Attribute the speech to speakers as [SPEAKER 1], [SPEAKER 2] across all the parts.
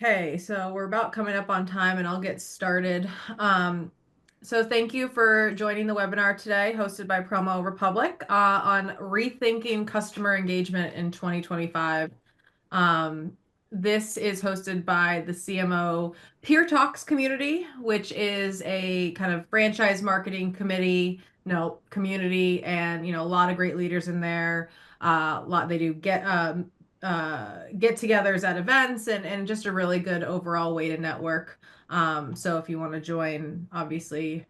[SPEAKER 1] Okay, so we're about coming up on time and I'll get started. So thank you for joining the webinar today, hosted by Promo Republic, on rethinking customer engagement in 2025. Um, this is hosted by the CMO Peer Talks community, which is a kind of franchise marketing committee, no, community, and a lot of great leaders in there. They do get-togethers at events and just a really good overall way to network. So if you want to join, obviously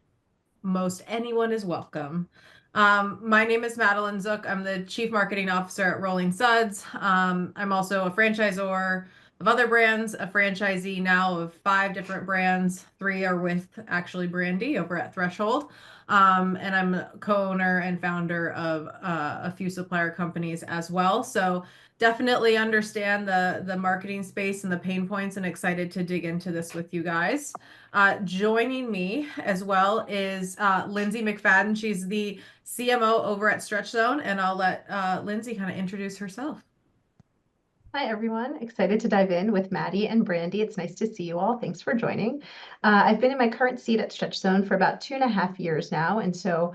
[SPEAKER 1] most anyone is welcome. My name is Madeline Zook. I'm the Chief Marketing Officer at Rolling Suds. I'm also a franchisor of other brands, a franchisee now of 5 different brands. 3 are with actually Brandy over at Threshold. And I'm a co-owner and founder of a few supplier companies as well. So definitely understand the marketing space and the pain points and excited to dig into this with you guys. Joining me as well is Lindsay McFadden. She's the CMO over at Stretch Zone, and I'll let Lindsay kind of introduce herself.
[SPEAKER 2] Hi, everyone. Excited to dive in with Maddie and Brandy. It's nice to see you all. Thanks for joining. I've been in my current seat at Stretch Zone for about 2.5 years now, and so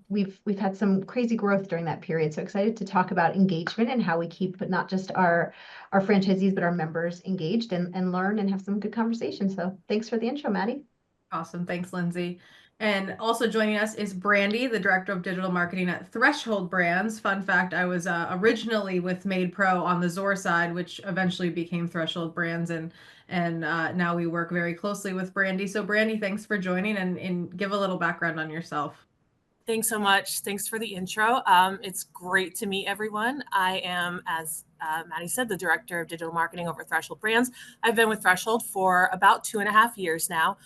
[SPEAKER 2] we've had some crazy growth during that period. So excited to talk about engagement and how we keep, but not just our franchisees, but our members engaged and learn and have some good conversations. So thanks for the intro, Maddie.
[SPEAKER 1] Awesome. Thanks, Lindsay. And also joining us is Brandy, the Director of Digital Marketing at Threshold Brands. Fun fact, I was originally with Made Pro on the Zor side, which eventually became Threshold Brands, and now we work very closely with Brandy. So Brandy, thanks for joining and give a little background on yourself.
[SPEAKER 3] Thanks so much. Thanks for the intro. It's great to meet everyone. I am, as Maddie said, the Director of Digital Marketing over Threshold Brands. I've been with Threshold for about 2.5 years now.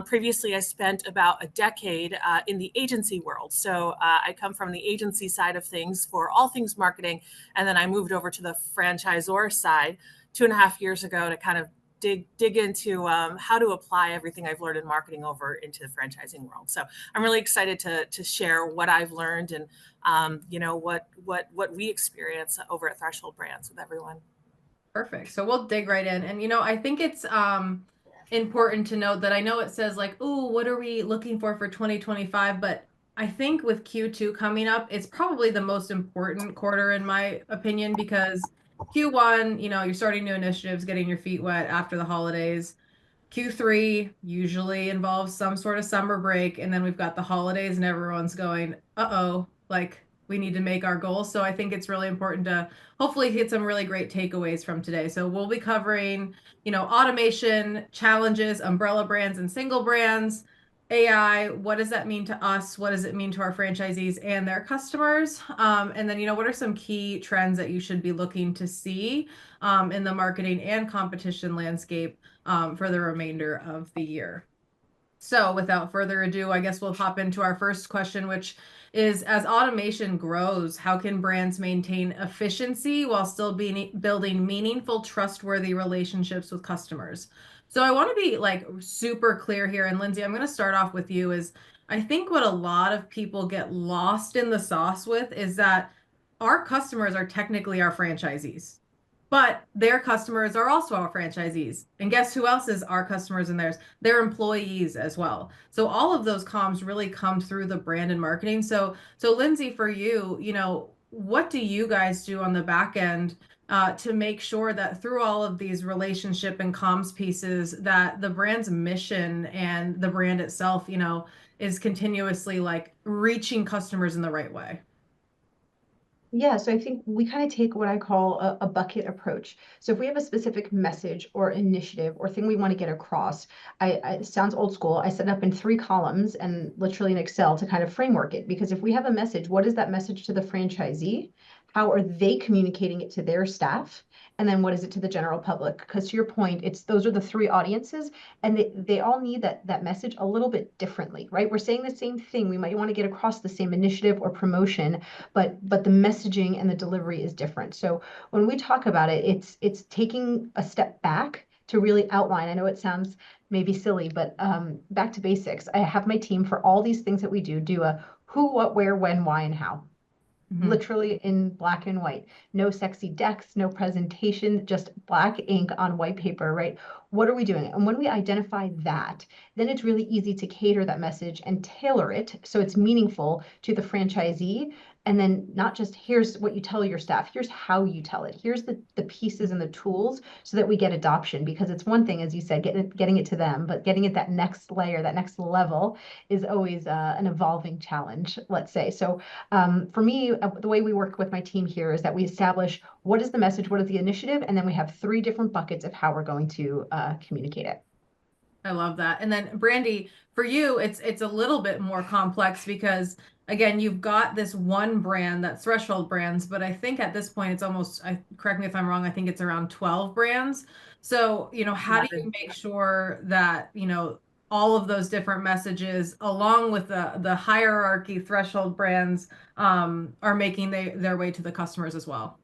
[SPEAKER 3] Previously, I spent about a decade in the agency world. So I come from the agency side of things for all things marketing, and then I moved over to the franchisor side 2.5 years ago to kind of dig into how to apply everything I've learned in marketing over into the franchising world. So I'm really excited to share what I've learned and what we experience over at Threshold Brands with everyone.
[SPEAKER 1] Perfect. So we'll dig right in. And I think it's important to note that I know it says like, "Oh, what are we looking for 2025?" But I think with Q2 coming up, it's probably the most important quarter in my opinion because Q1, you're starting new initiatives, getting your feet wet after the holidays. Q3 usually involves some sort of summer break, and then we've got the holidays, and everyone's going, uh-oh, like we need to make our goals. So I think it's really important to hopefully get some really great takeaways from today. So we'll be covering, automation, challenges, umbrella brands and single brands, AI, what does that mean to us? What does it mean to our franchisees and their customers? And then, what are some key trends that you should be looking to see in the marketing and competition landscape for the remainder of the year? So without further ado, I guess we'll hop into our first question, which is, as automation grows, how can brands maintain efficiency while still building meaningful, trustworthy relationships with customers? So I want to be like super clear here. And Lindsay, I'm going to start off with you is I think what a lot of people get lost in the sauce with is that our customers are technically our franchisees. But their customers are also our franchisees. And guess who else is our customers and theirs? Their employees as well. So all of those comms really come through the brand and marketing. So Lindsay, for you, what do you guys do on the back end to make sure that through all of these relationship and comms pieces that the brand's mission and the brand itself, is continuously like reaching customers in the right way?
[SPEAKER 2] Yeah, so I think we kind of take what I call a bucket approach. So if we have a specific message or initiative or thing we want to get across, it sounds old school. I set it up in 3 columns and literally in Excel to kind of framework it. Because if we have a message, what is that message to the franchisee? How are they communicating it to their staff? And then what is it to the general public? Because to your point, those are the 3 audiences, and they all need that message a little bit differently, right? We're saying the same thing. We might want to get across the same initiative or promotion, but the messaging and the delivery is different. So when we talk about it, it's taking a step back to really outline. I know it sounds maybe silly, but back to basics. I have my team for all these things that we do a who, what, where, when, why, and how.
[SPEAKER 1] Mhm.
[SPEAKER 2] literally in black and white. No sexy decks, no presentation, just black ink on white paper, right? What are we doing? And when we identify that, then it's really easy to cater that message and tailor it so it's meaningful to the franchisee. And then not just here's what you tell your staff, here's how you tell it. Here's the pieces and the tools so that we get adoption. Because it's one thing, as you said, getting it to them, but getting it that next layer, that next level is always an evolving challenge, let's say. So for me, the way we work with my team here is that we establish what is the message, what is the initiative, and then we have three different buckets of how we're going to communicate it.
[SPEAKER 1] I love that. And then Brandy, for you, it's a little bit more complex because again, you've got this one brand, that Threshold Brands, but I think at this point it's almost, correct me if I'm wrong, I think it's around 12 brands. So, how do you
[SPEAKER 3] 11.
[SPEAKER 1] make sure that, all of those different messages along with the hierarchy Threshold Brands are making their way to the customers as well?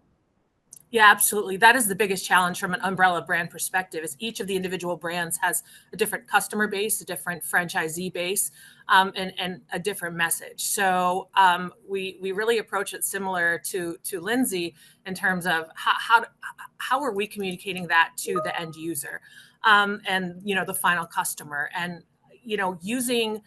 [SPEAKER 3] Yeah, absolutely. That is the biggest challenge from an umbrella brand perspective is each of the individual brands has a different customer base, a different franchisee base, and a different message. So we really approach it similar to Lindsay in terms of how are we communicating that to the end user, and the final customer, and using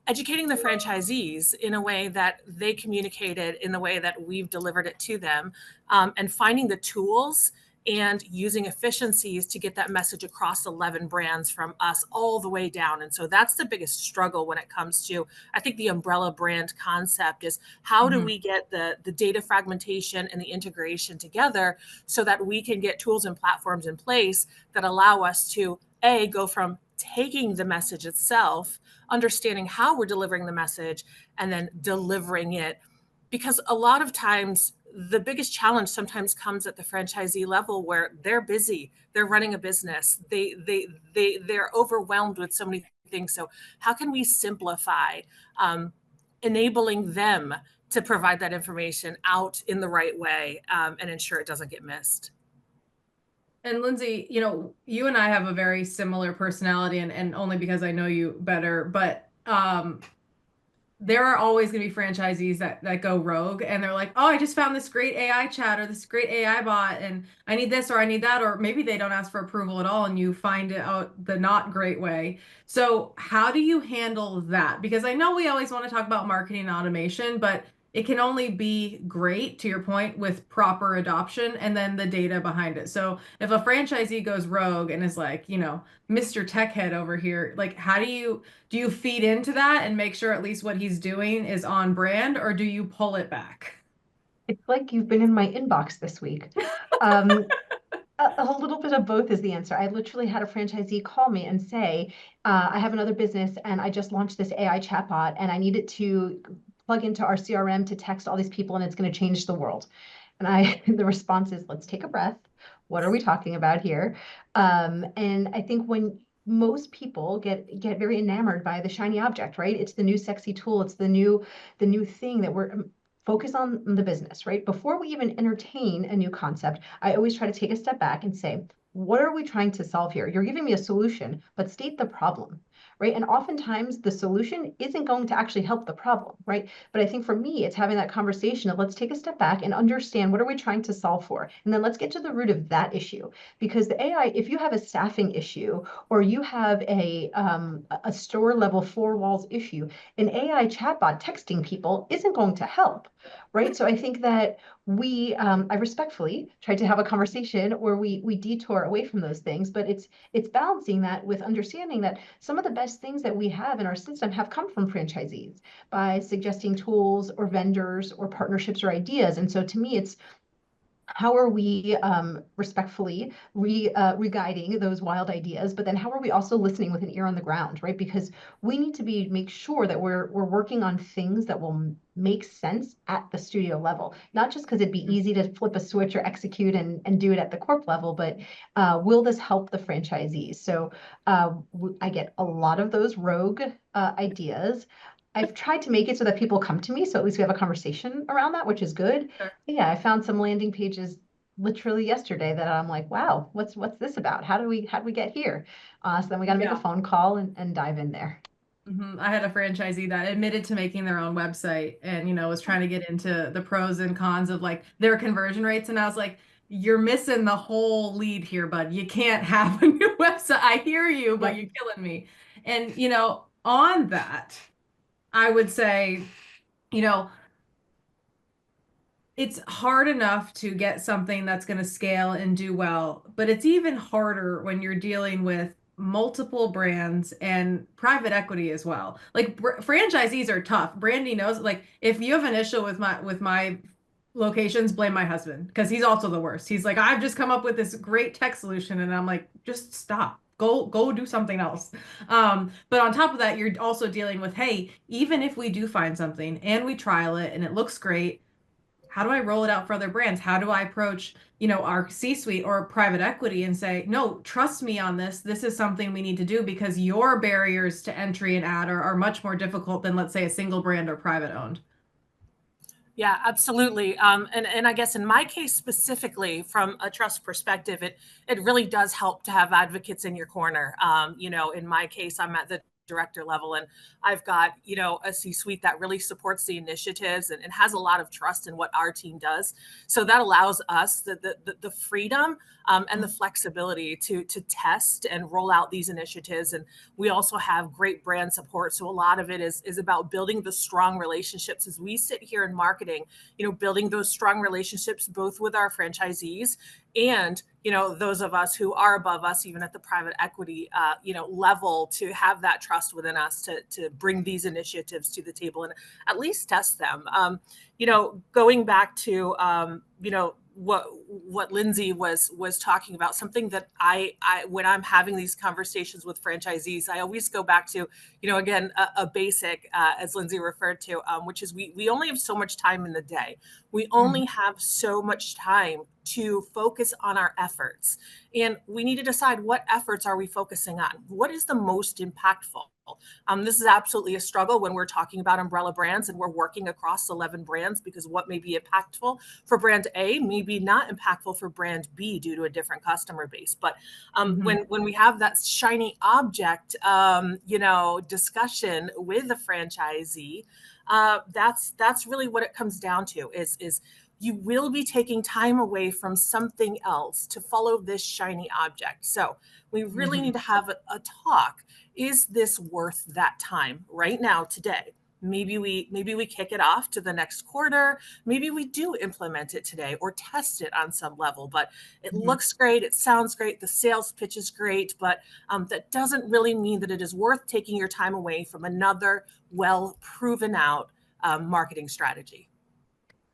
[SPEAKER 3] educating the franchisees in a way that they communicated in the way that we've delivered it to them, and finding the tools and using efficiencies to get that message across 11 brands from us all the way down. And so that's the biggest struggle when it comes to, I think, the umbrella brand concept is how do
[SPEAKER 1] Mhm.
[SPEAKER 3] we get the data fragmentation and the integration together so that we can get tools and platforms in place that allow us to go from taking the message itself, understanding how we're delivering the message, and then delivering it. Because a lot of times, the biggest challenge sometimes comes at the franchisee level where they're busy, they're running a business, they're overwhelmed with so many things. So how can we simplify, um, enabling them to provide that information out in the right way, and ensure it doesn't get missed?
[SPEAKER 1] And Lindsay, you and I have a very similar personality and only because I know you better, but there are always going to be franchisees that go rogue and they're like, oh, I just found this great AI chat or this great AI bot and I need this or I need that, or maybe they don't ask for approval at all and you find it out the not great way. So how do you handle that? Because I know we always want to talk about marketing and automation, but it can only be great, to your point, with proper adoption and then the data behind it. So if a franchisee goes rogue and is like, Mr. Tech Head over here, like how do you feed into that and make sure at least what he's doing is on brand, or do you pull it back?
[SPEAKER 2] It's like you've been in my inbox this week. Um, a little bit of both is the answer. I literally had a franchisee call me and say, I have another business and I just launched this AI chatbot and I need it to plug into our CRM to text all these people and it's going to change the world. And the response is, let's take a breath. What are we talking about here? And I think when most people get very enamored by the shiny object, right? It's the new sexy tool. It's the new thing that we're focus on the business, right? Before we even entertain a new concept, I always try to take a step back and say, what are we trying to solve here? You're giving me a solution, but state the problem, right? And oftentimes the solution isn't going to actually help the problem, right? But I think for me, it's having that conversation of let's take a step back and understand what are we trying to solve for? And then let's get to the root of that issue. Because the AI, if you have a staffing issue or you have a store level four walls issue, an AI chatbot texting people isn't going to help, right? So I think that I respectfully tried to have a conversation where we detour away from those things, but it's balancing that with understanding that some of the best things that we have in our system have come from franchisees by suggesting tools or vendors or partnerships or ideas. And so to me, it's how are we respectfully re-guiding those wild ideas, but then how are we also listening with an ear on the ground, right? Because we need to make sure that we're working on things that will make sense at the studio level, not just because it'd be easy to flip a switch or execute and do it at the corp level, but will this help the franchisees? So I get a lot of those rogue ideas. I've tried to make it so that people come to me, so at least we have a conversation around that, which is good.
[SPEAKER 1] Sure.
[SPEAKER 2] Yeah, I found some landing pages literally yesterday that I'm like, wow, what's this about? How do we get here? So then we got to make a
[SPEAKER 1] Yeah.
[SPEAKER 2] phone call and dive in there.
[SPEAKER 1] I had a franchisee that admitted to making their own website and, was trying to get into the pros and cons of like their conversion rates. And I was like, you're missing the whole lead here, bud. You can't have a new website. I hear you, but
[SPEAKER 2] Yep.
[SPEAKER 1] you're killing me. And, on that, I would say, you know, it's hard enough to get something that's going to scale and do well, but it's even harder when you're dealing with multiple brands and private equity as well. Like franchisees are tough. Brandy knows, like if you have an issue with my locations, blame my husband because he's also the worst. He's like, I've just come up with this great tech solution, and I'm like, just stop. Go do something else. But on top of that, you're also dealing with, hey, even if we do find something and we trial it and it looks great, how do I roll it out for other brands? How do I approach, our C-suite or private equity and say, no, trust me on this. This is something we need to do because your barriers to entry and ad are much more difficult than, let's say, a single brand or private owned.
[SPEAKER 3] Yeah, absolutely. And I guess in my case specifically, from a trust perspective, it really does help to have advocates in your corner. In my case, I'm at the director level, and I've got a C-suite that really supports the initiatives and has a lot of trust in what our team does. So that allows us the freedom and the flexibility to test and roll out these initiatives. And we also have great brand support. So a lot of it is about building the strong relationships as we sit here in marketing, building those strong relationships both with our franchisees and those of us who are above us, even at the private equity level, to have that trust within us to bring these initiatives to the table and at least test them. Going back to what Lindsay was talking about, something that I when I'm having these conversations with franchisees, I always go back to again a basic as Lindsay referred to, which is we only have so much time in the day. We only have so much time to focus on our efforts, and we need to decide what efforts are we focusing on. What is the most impactful? This is absolutely a struggle when we're talking about umbrella brands and we're working across 11 brands, because what may be impactful for brand A may be not impactful for brand B due to a different customer base. But when we have that shiny object, discussion with the franchisee, that's really what it comes down to. Is you will be taking time away from something else to follow this shiny object. So we really need to have a talk. Is this worth that time right now, today? Maybe we kick it off to the next quarter. Maybe we do implement it today or test it on some level. But it looks great. It sounds great. The sales pitch is great. But that doesn't really mean that it is worth taking your time away from another well proven out marketing strategy.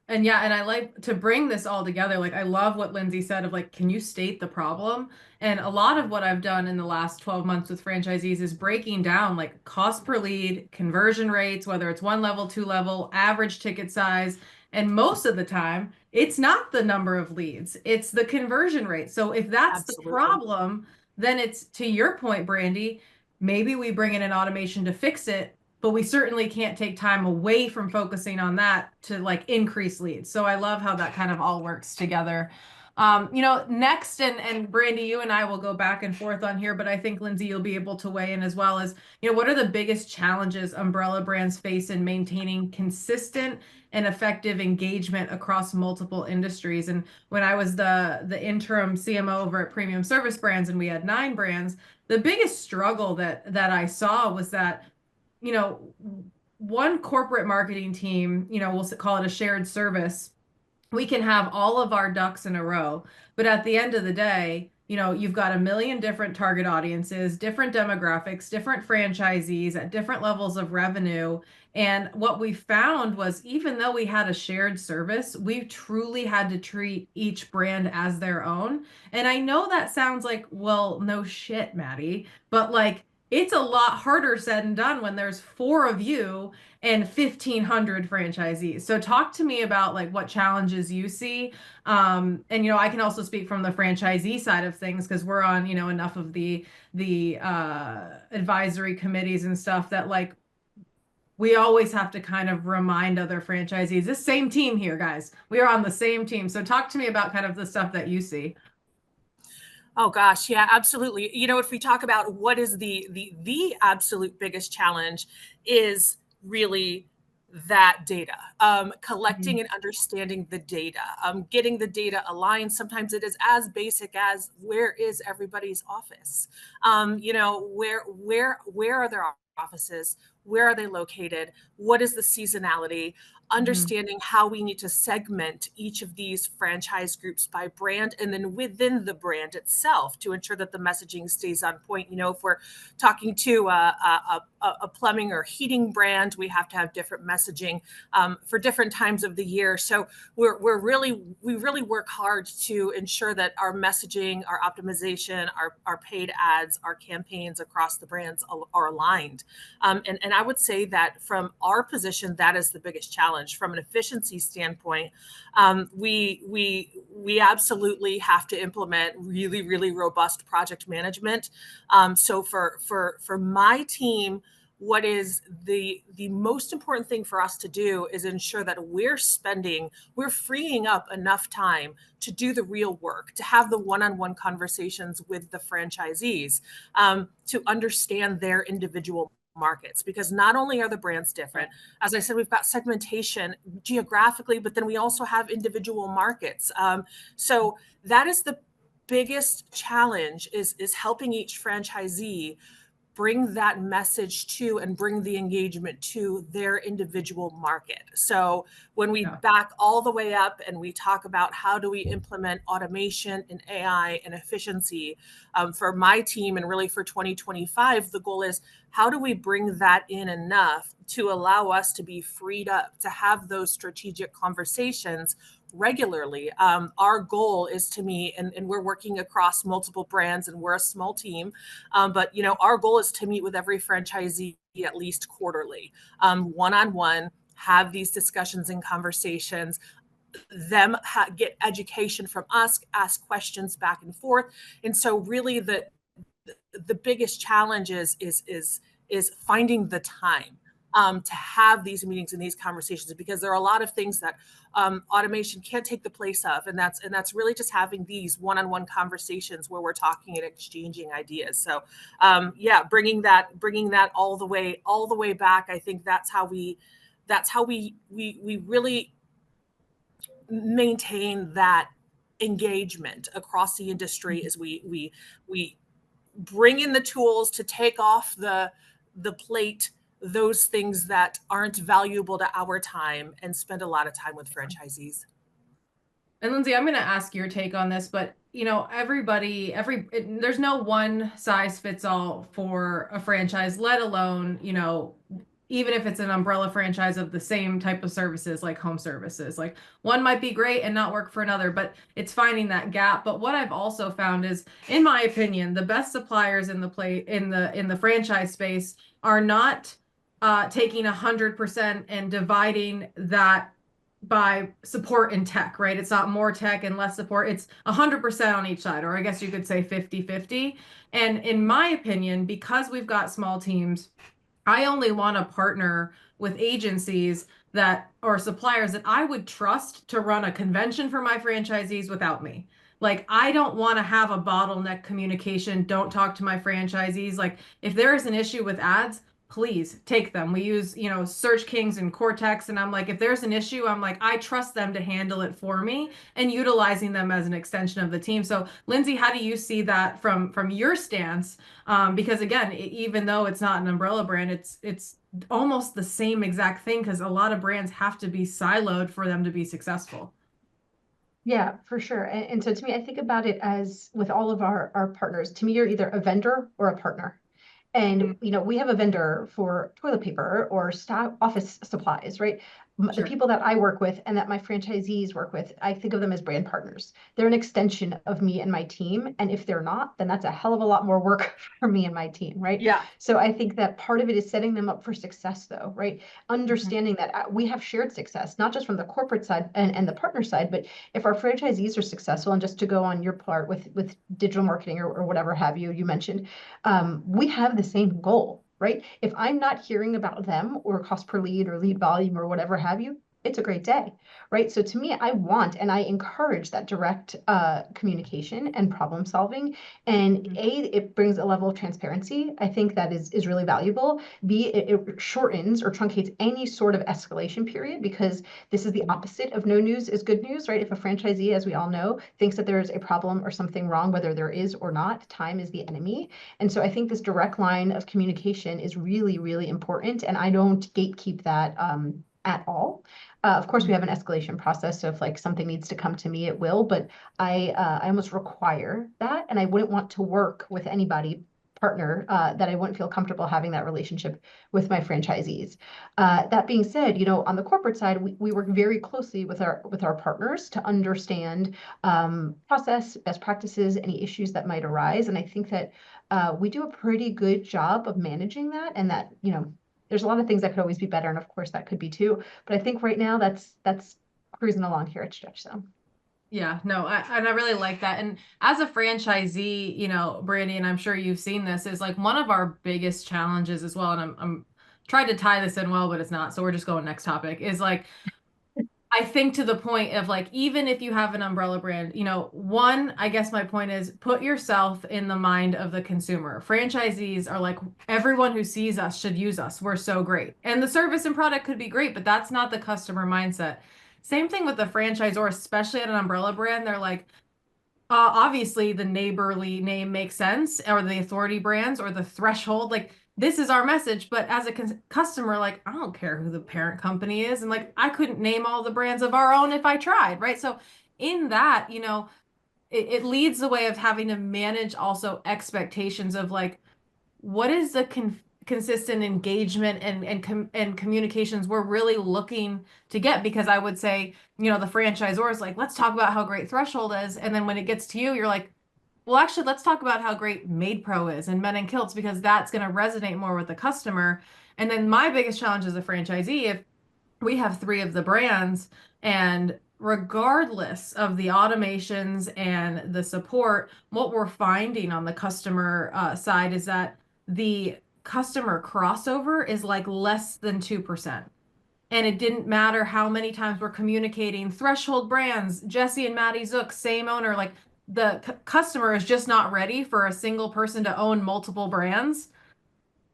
[SPEAKER 1] And yeah, and I like to bring this all together. Like, I love what Lindsay said of like, can you state the problem? And a lot of what I've done in the last 12 months with franchisees is breaking down like cost per lead, conversion rates, whether it's one level, two level, average ticket size. And most of the time, it's not the number of leads, it's the conversion rate. So if that's the
[SPEAKER 3] Absolutely.
[SPEAKER 1] problem, then it's to your point, Brandy, maybe we bring in an automation to fix it, but we certainly can't take time away from focusing on that to like increase leads. So I love how that kind of all works together. Next, and Brandy, you and I will go back and forth on here, but I think Lindsay, you'll be able to weigh in as well as, what are the biggest challenges umbrella brands face in maintaining consistent and effective engagement across multiple industries? And when I was the interim CMO over at Premium Service Brands and we had 9 brands, the biggest struggle that I saw was that you know, one corporate marketing team, we'll call it a shared service, we can have all of our ducks in a row. But at the end of the day, you've got a million different target audiences, different demographics, different franchisees at different levels of revenue. And what we found was even though we had a shared service, we truly had to treat each brand as their own. And I know that sounds like, well, no shit, Maddie, but like, it's a lot harder said and done when there's 4 of you and 1,500 franchisees. So talk to me about like what challenges you see. And I can also speak from the franchisee side of things because we're on, enough of the advisory committees and stuff that like we always have to kind of remind other franchisees, this same team here, guys. We are on the same team. So talk to me about kind of the stuff that you see.
[SPEAKER 3] Oh gosh, yeah, absolutely. You know, if we talk about what is the absolute biggest challenge is really that data, collecting
[SPEAKER 2] Mhm.
[SPEAKER 3] and understanding the data, getting the data aligned. Sometimes it is as basic as where is everybody's office? You know, where are their offices? Where are they located? What is the seasonality?
[SPEAKER 1] Mhm.
[SPEAKER 3] Understanding how we need to segment each of these franchise groups by brand and then within the brand itself to ensure that the messaging stays on point. You know, if we're talking to a plumbing or heating brand, we have to have different messaging for different times of the year. So we really work hard to ensure that our messaging, our optimization, our paid ads, our campaigns across the brands are aligned. And I would say that from our position, that is the biggest challenge. From an efficiency standpoint, we absolutely have to implement really robust project management. So for my team, what is the most important thing for us to do is ensure that we're freeing up enough time to do the real work, to have the one-on-one conversations with the franchisees, to understand their individual markets, because not only are the brands different, as I said, we've got segmentation geographically, but then we also have individual markets. So that is the biggest challenge, is helping each franchisee bring that message to and bring the engagement to their individual market. So when we
[SPEAKER 1] Yeah.
[SPEAKER 3] back all the way up and we talk about how do we implement automation and AI and efficiency, for my team and really for 2025, the goal is how do we bring that in enough to allow us to be freed up to have those strategic conversations regularly. Our goal is to meet, and we're working across multiple brands and we're a small team, but you know, our goal is to meet with every franchisee at least quarterly, one-on-one, have these discussions and conversations, get education from us, ask questions back and forth. And so really the biggest challenge is finding the time to have these meetings and these conversations, because there are a lot of things that automation can't take the place of, and that's really just having these one-on-one conversations where we're talking and exchanging ideas. So yeah, bringing that all the way back. I think that's how we really maintain that engagement across the industry, as we bring in the tools to take off the plate those things that aren't valuable to our time and spend a lot of time with franchisees.
[SPEAKER 1] And Lindsay, I'm going to ask your take on this, but you know, there's no one size fits all for a franchise, let alone, you know, even if it's an umbrella franchise of the same type of services like home services. Like one might be great and not work for another, but it's finding that gap. But what I've also found is, in my opinion, the best suppliers in the franchise space are not taking 100% and dividing that by support and tech, right? It's not more tech and less support. It's 100% on each side, or I guess you could say 50-50. And in my opinion, because we've got small teams, I only want to partner with agencies that or suppliers that I would trust to run a convention for my franchisees without me. Like, I don't want to have a bottleneck communication. Don't talk to my franchisees. Like, if there is an issue with ads, please take them. We use, you know, Search Kings and Cortex. And I'm like, if there's an issue, I'm like, I trust them to handle it for me and utilizing them as an extension of the team. So, Lindsay, how do you see that from your stance? Because again, even though it's not an umbrella brand, it's almost the same exact thing because a lot of brands have to be siloed for them to be successful.
[SPEAKER 2] Yeah, for sure. And so to me, I think about it as with all of our partners, to me, you're either a vendor or a partner. And
[SPEAKER 1] Mhm.
[SPEAKER 2] we have a vendor for toilet paper or staff office supplies, right? The
[SPEAKER 1] Sure.
[SPEAKER 2] people that I work with and that my franchisees work with, I think of them as brand partners. They're an extension of me and my team. And if they're not, then that's a hell of a lot more work for me and my team, right?
[SPEAKER 1] Yeah.
[SPEAKER 2] So I think that part of it is setting them up for success, though, right?
[SPEAKER 1] Mhm.
[SPEAKER 2] Understanding that we have shared success, not just from the corporate side and the partner side, but if our franchisees are successful, and just to go on your part with digital marketing or whatever have you mentioned, we have the same goal, right? If I'm not hearing about them or cost per lead or lead volume or whatever have you, it's a great day, right? So to me, I want and I encourage that direct communication and problem solving. And
[SPEAKER 1] Mhm.
[SPEAKER 2] A, it brings a level of transparency. I think that is really valuable. B, it shortens or truncates any sort of escalation period, because this is the opposite of no news is good news, right? If a franchisee, as we all know, thinks that there's a problem or something wrong, whether there is or not, time is the enemy. And so I think this direct line of communication is really, really important. And I don't gatekeep that at all. Of course, we have an escalation process. So if like something needs to come to me, it will. But I almost require that, and I wouldn't want to work with anybody partner that I wouldn't feel comfortable having that relationship with my franchisees. That being said, on the corporate side, we work very closely with our partners to understand process, best practices, any issues that might arise, and I think that we do a pretty good job of managing that, and that there's a lot of things that could always be better, and of course that could be too. But I think right now that's cruising along here at Stretch. So
[SPEAKER 1] Yeah, no, and I really like that. And as a franchisee, Brandy, and I'm sure you've seen this, is like one of our biggest challenges as well. And I'm trying to tie this in well, but it's not. So we're just going next topic is like, I think to the point of like, even if you have an umbrella brand, one, I guess my point is put yourself in the mind of the consumer. Franchisees are like, everyone who sees us should use us. We're so great. And the service and product could be great, but that's not the customer mindset. Same thing with the franchisor, especially at an umbrella brand. They're like, obviously the neighborly name makes sense, or the authority brands, or the threshold. Like this is our message, but as a customer, like I don't care who the parent company is, and like I couldn't name all the brands of our own if I tried, right? So in that, it leads the way of having to manage also expectations of like what is the consistent engagement and communications we're really looking to get, because I would say the franchisor is like, let's talk about how great Threshold is, and then when it gets to you, you're like, well, actually, let's talk about how great Made Pro is and Men in Kilts, because that's going to resonate more with the customer. And then my biggest challenge as a franchisee, if we have three of the brands, and regardless of the automations and the support, what we're finding on the customer side is that the customer crossover is like less than 2%. And it didn't matter how many times we're communicating threshold brands, Jesse and Maddie Zook, same owner, like the customer is just not ready for a single person to own multiple brands,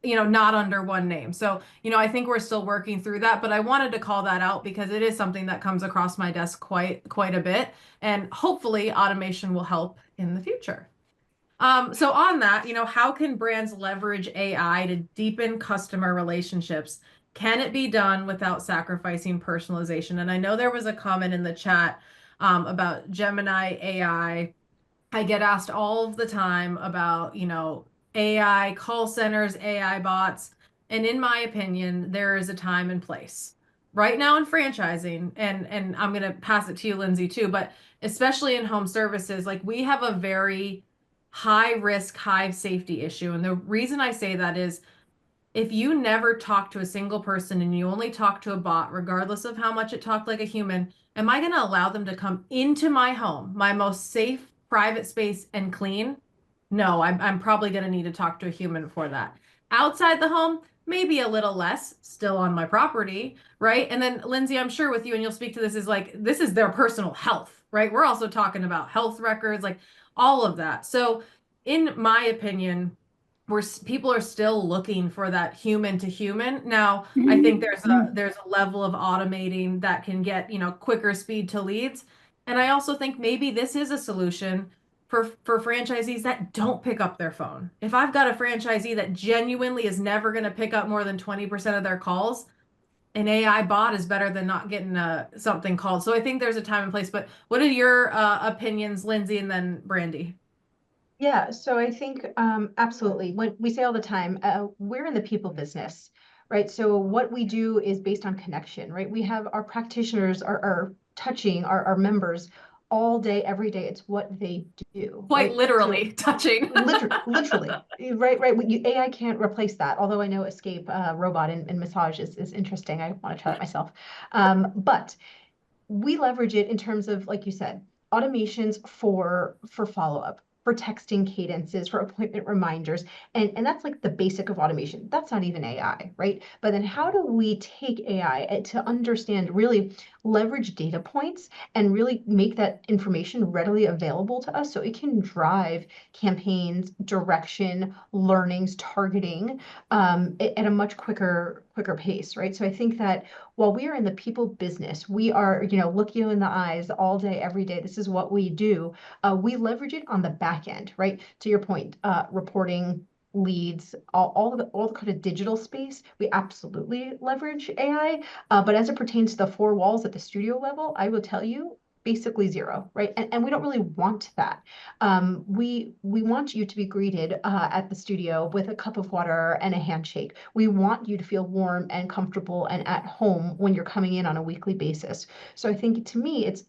[SPEAKER 1] not under one name. So, I think we're still working through that, but I wanted to call that out because it is something that comes across my desk quite a bit, and hopefully automation will help in the future. So on that, how can brands leverage AI to deepen customer relationships? Can it be done without sacrificing personalization? And I know there was a comment in the chat about Gemini AI. I get asked all of the time about, AI call centers, AI bots. And in my opinion, there is a time and place. Right now in franchising, and I'm going to pass it to you, Lindsay, too, but especially in home services, like we have a very high risk, high safety issue. And the reason I say that is if you never talk to a single person and you only talk to a bot, regardless of how much it talked like a human, am I going to allow them to come into my home, my most safe, private space, and clean? No, I'm probably going to need to talk to a human for that. Outside the home, maybe a little less, still on my property, right? And then, Lindsay, I'm sure with you, and you'll speak to this, is like, this is their personal health, right? We're also talking about health records, like all of that. So, in my opinion, people are still looking for that human to human. Now, I think there's a level of automating that can get, quicker speed to leads. And I also think maybe this is a solution for franchisees that don't pick up their phone. If I've got a franchisee that genuinely is never going to pick up more than 20% of their calls, an AI bot is better than not getting something called. So I think there's a time and place. But what are your opinions, Lindsay, and then Brandy?
[SPEAKER 2] Yeah, so I think absolutely. What we say all the time, we're in the people business, right? So what we do is based on connection, right? We have our practitioners are touching our members all day, every day. It's what they do,
[SPEAKER 1] Quite
[SPEAKER 2] right? So
[SPEAKER 1] literally touching.
[SPEAKER 2] literally, right. AI can't replace that. Although I know Escape robot and massage is interesting. I want to try that myself. But we leverage it in terms of, like you said, automations for follow-up. for texting cadences, for appointment reminders. And that's like the basic of automation. That's not even AI, right? But then how do we take AI to understand, really leverage data points and really make that information readily available to us so it can drive campaigns, direction, learnings, targeting at a much quicker pace, right? So I think that while we are in the people business, we are, look you in the eyes all day, every day. This is what we do. We leverage it on the back end, right? To your point, reporting, leads, all the kind of digital space, we absolutely leverage AI. But as it pertains to the four walls at the studio level, I will tell you, basically zero, right? And we don't really want that. We want you to be greeted at the studio with a cup of water and a handshake. We want you to feel warm and comfortable and at home when you're coming in on a weekly basis. So I think, to me, it's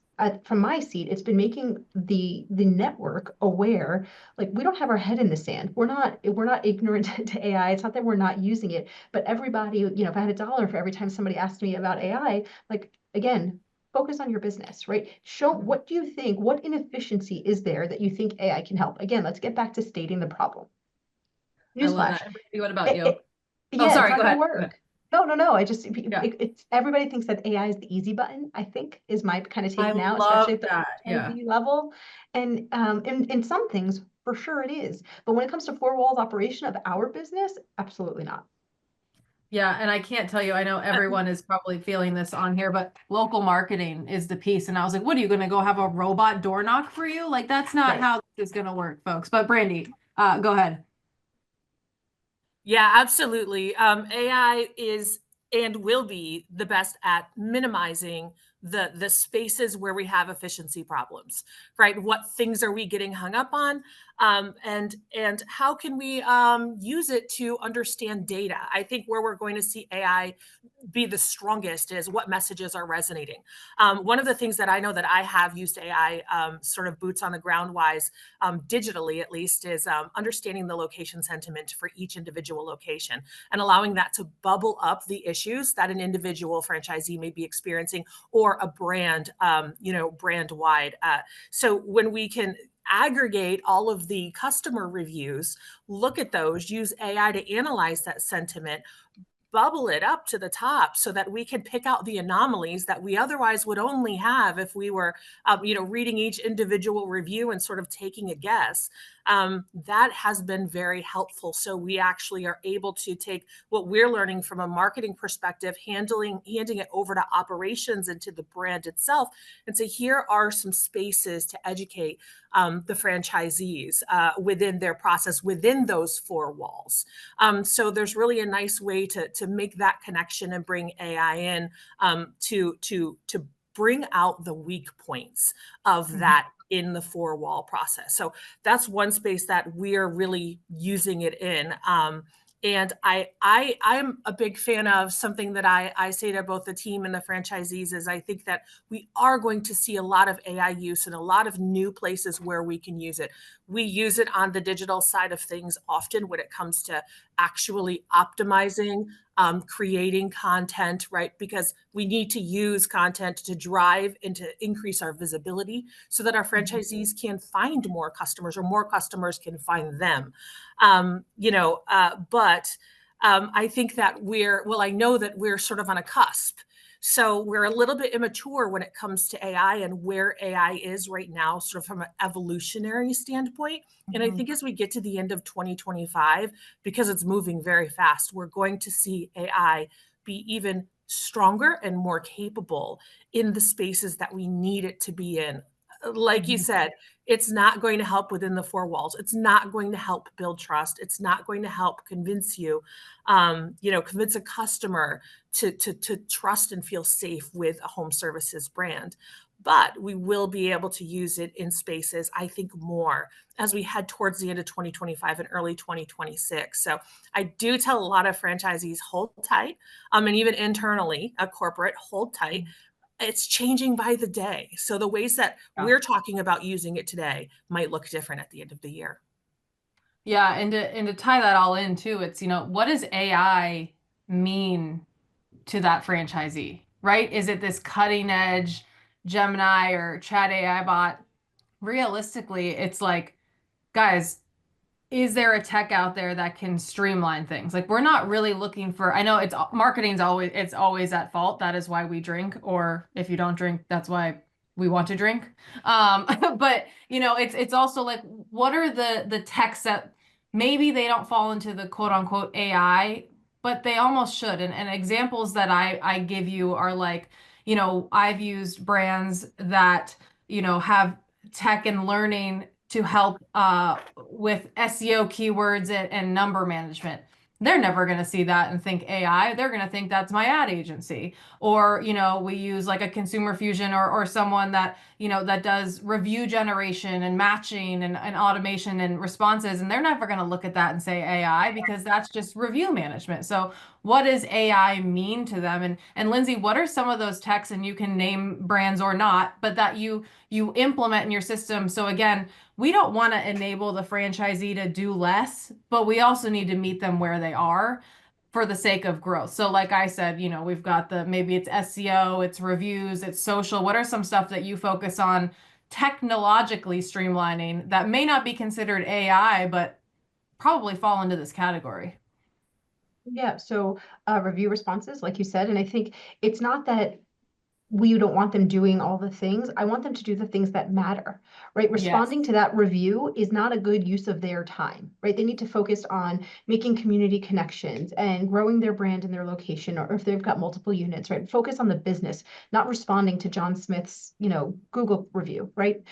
[SPEAKER 2] from my seat, it's been making the network aware. Like, we don't have our head in the sand. We're not ignorant to AI. It's not that we're not using it, but everybody, if I had $1 for every time somebody asked me about AI, like, again, focus on your business, right? Show, what do you think, what inefficiency is there that you think AI can help? Again, let's get back to stating the problem.
[SPEAKER 1] I love
[SPEAKER 2] Newsflash.
[SPEAKER 1] that. And Brandy, what about
[SPEAKER 2] It,
[SPEAKER 1] you?
[SPEAKER 2] it,
[SPEAKER 1] Oh,
[SPEAKER 2] yeah, it's
[SPEAKER 1] sorry.
[SPEAKER 2] not
[SPEAKER 1] Go
[SPEAKER 2] going to
[SPEAKER 1] ahead. Go ahead.
[SPEAKER 2] work. No.
[SPEAKER 1] Yeah.
[SPEAKER 2] It's everybody thinks that AI is the easy button, I think, is my kind of
[SPEAKER 1] I
[SPEAKER 2] take now, especially
[SPEAKER 1] love
[SPEAKER 2] at the
[SPEAKER 1] that. Yeah.
[SPEAKER 2] franchisee level. And in some things, for sure it is. But when it comes to four walls operation of our business, absolutely not.
[SPEAKER 1] Yeah, and I can't tell you, I know everyone is probably feeling this on here, but local marketing is the piece. And I was like, what are you going to go have a robot door knock for you? Like, that's not
[SPEAKER 2] Right.
[SPEAKER 1] how this is going to work, folks. But Brandy, go ahead.
[SPEAKER 3] Yeah, absolutely. AI is and will be the best at minimizing the spaces where we have efficiency problems, right? What things are we getting hung up on, and how can we use it to understand data? I think where we're going to see AI be the strongest is what messages are resonating. One of the things that I know that I have used AI, sort of boots on the ground wise, digitally at least, is understanding the location sentiment for each individual location and allowing that to bubble up the issues that an individual franchisee may be experiencing, or a brand, brand wide. So when we can aggregate all of the customer reviews, look at those, use AI to analyze that sentiment, bubble it up to the top so that we can pick out the anomalies that we otherwise would only have if we were, reading each individual review and sort of taking a guess. That has been very helpful. So we actually are able to take what we're learning from a marketing perspective, handing it over to operations and to the brand itself, and say, here are some spaces to educate the franchisees within their process, within those four walls. So there's really a nice way to make that connection and bring AI in, to bring out the weak points of that in the four wall process. So that's one space that we're really using it in. And I'm a big fan of something that I say to both the team and the franchisees is, I think that we are going to see a lot of AI use and a lot of new places where we can use it. We use it on the digital side of things often when it comes to actually optimizing, creating content, right? Because we need to use content to drive and to increase our visibility so that our franchisees can find more customers, or more customers can find them. But I think that I know that we're sort of on a cusp. So we're a little bit immature when it comes to AI and where AI is right now, sort of from an evolutionary standpoint. And I think as we get to the end of 2025, because it's moving very fast, we're going to see AI be even stronger and more capable in the spaces that we need it to be in. Like you said, it's not going to help within the four walls. It's not going to help build trust. It's not going to help convince you, convince a customer to trust and feel safe with a home services brand. But we will be able to use it in spaces, I think, more as we head towards the end of 2025 and early 2026. So I do tell a lot of franchisees, hold tight, and even internally, a corporate, hold tight. It's changing by the day. So the ways that we're talking about using it today might look different at the end of the year.
[SPEAKER 1] Yeah, and to tie that all in too, it's, what does AI mean to that franchisee, right? Is it this cutting edge Gemini or Chat AI bot? Realistically, it's like guys, is there a tech out there that can streamline things? Like we're not really looking for, I know it's always at fault. That is why we drink, or if you don't drink, that's why we want to drink. But it's also like what are the techs that maybe they don't fall into the quote unquote AI, but they almost should. And examples that I give you are like, I've used brands that, have tech and learning to help with SEO keywords and number management. They're never going to see that and think AI. They're going to think that's my ad agency. Or, we use like a consumer fusion or someone that, that does review generation and matching and automation and responses. And they're never going to look at that and say AI because that's just review management. So what does AI mean to them? And Lindsay, what are some of those techs, and you can name brands or not, but that you implement in your system? So again, we don't want to enable the franchisee to do less, but we also need to meet them where they are for the sake of growth. So like I said, we've got maybe it's SEO, it's reviews, it's social. What are some stuff that you focus on technologically streamlining that may not be considered AI, but probably fall into this category?
[SPEAKER 2] Yeah, so review responses, like you said, and I think it's not that we don't want them doing all the things. I want them to do the things that matter, right?
[SPEAKER 1] Yes.
[SPEAKER 2] Responding to that review is not a good use of their time, right? They need to focus on making community connections and growing their brand in their location, or if they've got multiple units, right? Focus on the business, not responding to John Smith's, Google review, right?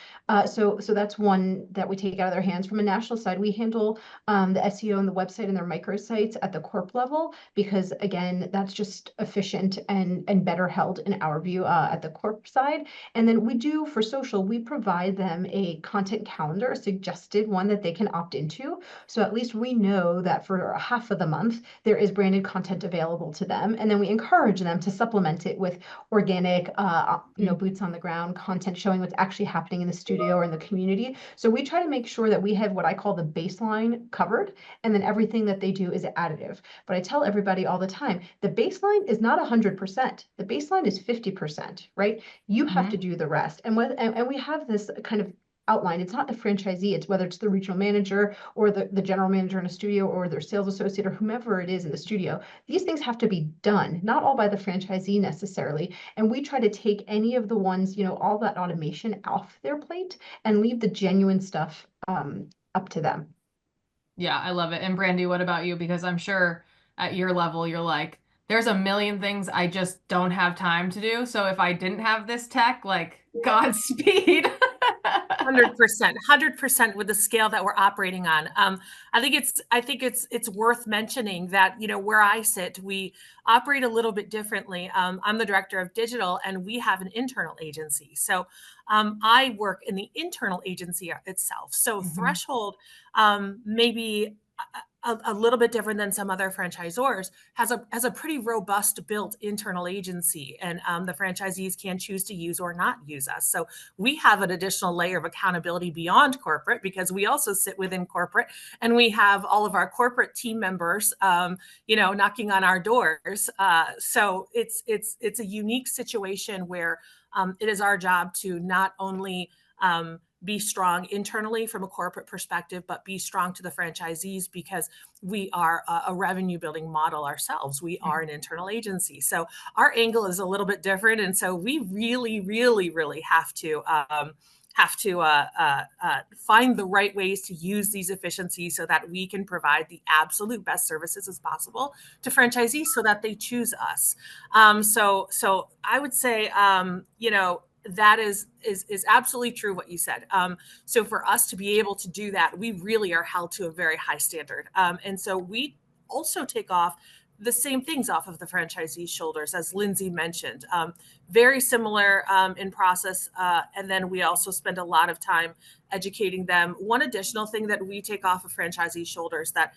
[SPEAKER 2] So that's one that we take out of their hands. From a national side, we handle the SEO and the website and their microsites at the corp level, because again, that's just efficient and better held in our view at the corp side. And then we do for social, we provide them a content calendar, a suggested one that they can opt into. So at least we know that for half of the month, there is branded content available to them. And then we encourage them to supplement it with organic, boots on the ground content showing what's actually happening in the studio or in the community. So we try to make sure that we have what I call the baseline covered, and then everything that they do is additive. But I tell everybody all the time, the baseline is not 100%. The baseline is 50%, right? You have to
[SPEAKER 1] Mhm.
[SPEAKER 2] do the rest. And we have this kind of outline. It's not the franchisee, it's whether it's the regional manager or the general manager in a studio or their sales associate or whomever it is in the studio. These things have to be done, not all by the franchisee necessarily. And we try to take any of the ones, all that automation off their plate and leave the genuine stuff up to them.
[SPEAKER 1] Yeah, I love it. And Brandy, what about you? Because I'm sure at your level, you're like, there's a million things I just don't have time to do. So if I didn't have this tech, like Godspeed.
[SPEAKER 3] 100%, 100% with the scale that we're operating on. I think it's worth mentioning that, where I sit, we operate a little bit differently. I'm the director of digital, and we have an internal agency. So I work in the internal agency itself. So
[SPEAKER 1] Mhm.
[SPEAKER 3] Threshold, maybe a little bit different than some other franchisors, has a pretty robust built internal agency, and the franchisees can choose to use or not use us. So we have an additional layer of accountability beyond corporate, because we also sit within corporate, and we have all of our corporate team members, knocking on our doors. So it's a unique situation where it is our job to not only be strong internally from a corporate perspective, but be strong to the franchisees, because we are a revenue building model ourselves. We are an internal agency. So our angle is a little bit different. And so we really, really, really have to find the right ways to use these efficiencies so that we can provide the absolute best services as possible to franchisees so that they choose us. So I would say, that is absolutely true what you said. So for us to be able to do that, we really are held to a very high standard. And so we also take off the same things off of the franchisee's shoulders, as Lindsay mentioned. Very similar in process. And then we also spend a lot of time educating them. One additional thing that we take off of franchisees' shoulders that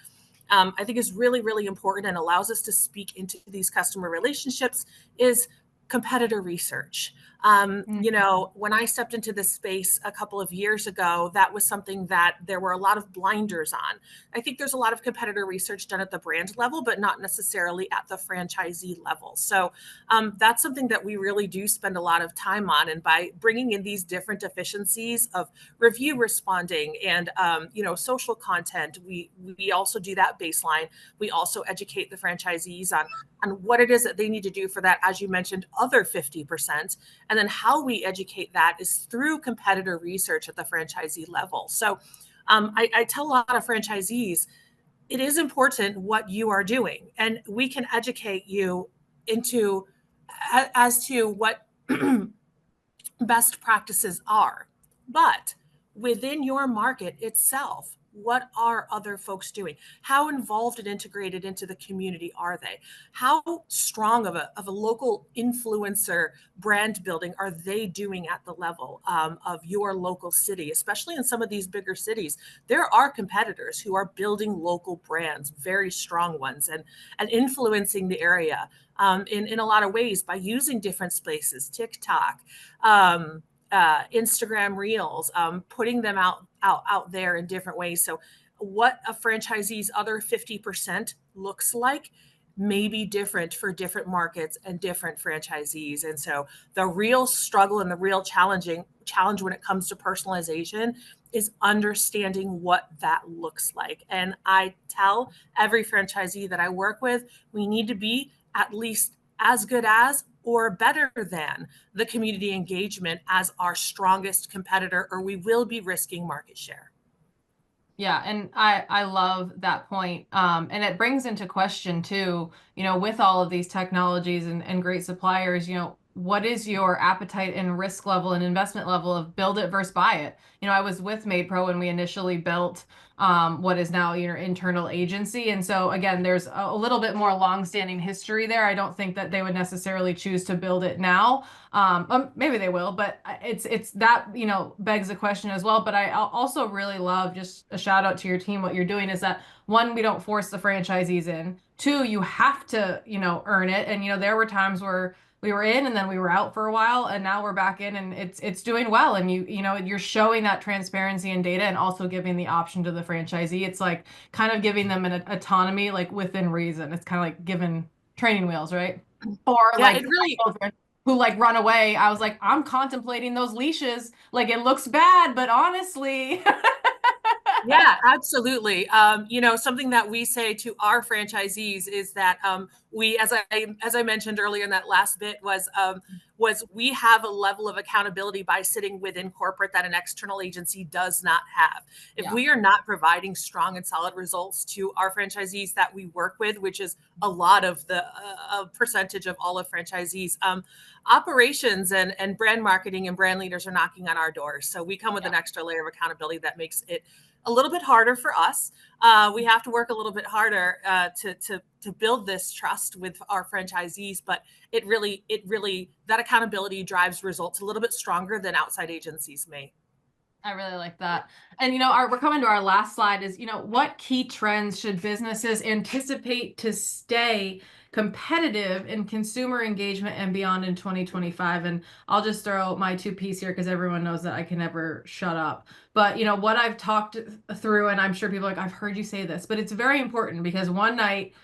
[SPEAKER 3] I think is really, really important and allows us to speak into these customer relationships is competitor research. You know, when I stepped into this space a couple of years ago, that was something that there were a lot of blinders on. I think there's a lot of competitor research done at the brand level, but not necessarily at the franchisee level. So that's something that we really do spend a lot of time on. And by bringing in these different efficiencies of review responding and you know, social content, we also do that baseline. We also educate the franchisees on what it is that they need to do for that, as you mentioned, other 50%. And then how we educate that is through competitor research at the franchisee level. So I tell a lot of franchisees, it is important what you are doing, and we can educate you into as to what best practices are. But within your market itself, what are other folks doing? How involved and integrated into the community are they? How strong of a local influencer brand building are they doing at the level of your local city? Especially in some of these bigger cities, there are competitors who are building local brands, very strong ones, and influencing the area in a lot of ways by using different spaces, TikTok, Instagram Reels, putting them out there in different ways. So, what a franchisee's other 50% looks like may be different for different markets and different franchisees. And so, the real struggle and the real challenge when it comes to personalization is understanding what that looks like. And I tell every franchisee that I work with, we need to be at least as good as or better than the community engagement as our strongest competitor, or we will be risking market share.
[SPEAKER 1] Yeah, and I love that point. And it brings into question too, you know, with all of these technologies and great suppliers, you know, what is your appetite and risk level and investment level of build it versus buy it? You know, I was with MadePro when we initially built what is now your internal agency. And so again, there's a little bit more longstanding history there. I don't think that they would necessarily choose to build it now. Maybe they will, but it's that, you know, begs the question as well. But I also really love, just a shout out to your team. What you're doing is that, one, we don't force the franchisees in. Two, you have to, you know, earn it. And you know, there were times where we were in and then we were out for a while, and now we're back in and it's doing well. And you know, you're showing that transparency and data, and also giving the option to the franchisee. It's like kind of giving them an autonomy, like within reason. It's kind of like giving training wheels, right? Or
[SPEAKER 3] Yeah,
[SPEAKER 1] like
[SPEAKER 3] it really,
[SPEAKER 1] children who like run away. I was like, I'm contemplating those leashes. Like it looks bad, but honestly,
[SPEAKER 3] yeah, absolutely. You know, something that we say to our franchisees is that we, as I mentioned earlier in that last bit, was we have a level of accountability by sitting within corporate that an external agency does not have. If
[SPEAKER 1] yeah.
[SPEAKER 3] we are not providing strong and solid results to our franchisees that we work with, which is a lot of the percentage of all of franchisees, operations and brand marketing and brand leaders are knocking on our doors. So we come with
[SPEAKER 1] Yeah.
[SPEAKER 3] an extra layer of accountability that makes it a little bit harder for us. We have to work a little bit harder to build this trust with our franchisees, but it really that accountability drives results a little bit stronger than outside agencies may.
[SPEAKER 1] I really like that. And you know, we're coming to our last slide is, you know, what key trends should businesses anticipate to stay competitive in consumer engagement and beyond in 2025? And I'll just throw my two piece here because everyone knows that I can never shut up. But you know, what I've talked through, and I'm sure people are like, I've heard you say this, but it's very important because one night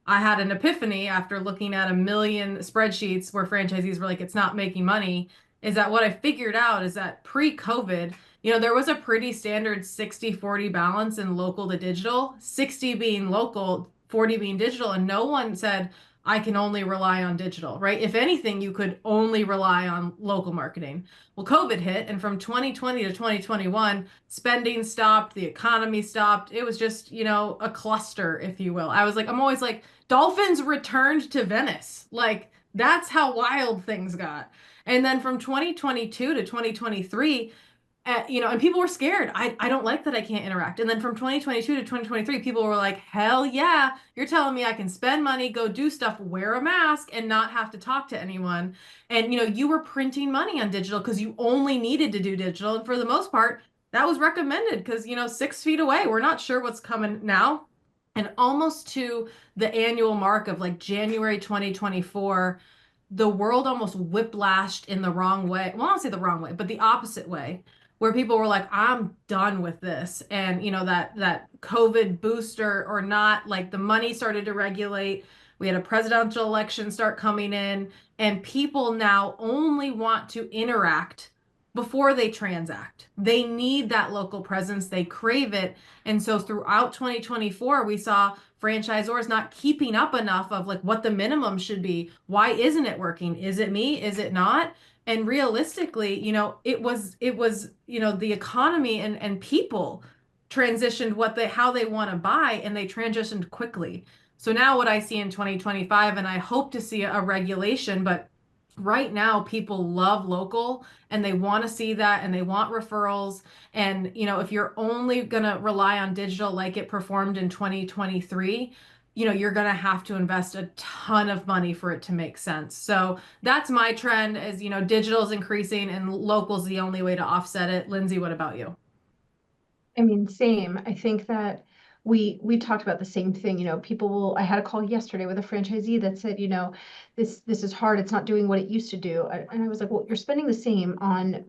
[SPEAKER 1] I had an epiphany after looking at a million spreadsheets where franchisees were like, it's not making money. Is that what I figured out is that pre-COVID, you know, there was a pretty standard 60-40 balance in local to digital, 60 being local, 40 being digital. And no one said, I can only rely on digital, right? If anything, you could only rely on local marketing. Well, COVID hit, and from 2020 to 2021, spending stopped, the economy stopped. It was just, you know, a cluster, if you will. I was like, I'm always like, dolphins returned to Venice. Like, that's how wild things got. And then from 2022 to 2023, you know, and people were scared. I don't like that I can't interact. And then from 2022 to 2023, people were like, hell yeah, you're telling me I can spend money, go do stuff, wear a mask, and not have to talk to anyone. And, you know, you were printing money on digital because you only needed to do digital. And for the most part, that was recommended because, you know, 6 feet away, we're not sure what's coming now. And almost to the annual mark of like January 2024, the world almost whiplashed in the wrong way. Well, I don't say the wrong way, but the opposite way, where people were like, I'm done with this. And that COVID booster or not, like the money started to regulate. We had a presidential election start coming in, and people now only want to interact before they transact. They need that local presence, they crave it. And so throughout 2024, we saw franchisors not keeping up enough of like what the minimum should be. Why isn't it working? Is it me? Is it not? And realistically, it was the economy and people transitioned how they want to buy, and they transitioned quickly. So now what I see in 2025, and I hope to see a regulation, but right now people love local and they want to see that and they want referrals. And if you're only going to rely on digital like it performed in 2023, you're going to have to invest a ton of money for it to make sense. So that's my trend, is digital is increasing and local's the only way to offset it. Lindsay, what about you?
[SPEAKER 2] I mean, same. I think that we talked about the same thing. People will. I had a call yesterday with a franchisee that said, this is hard. It's not doing what it used to do. And I was like, well, you're spending the same on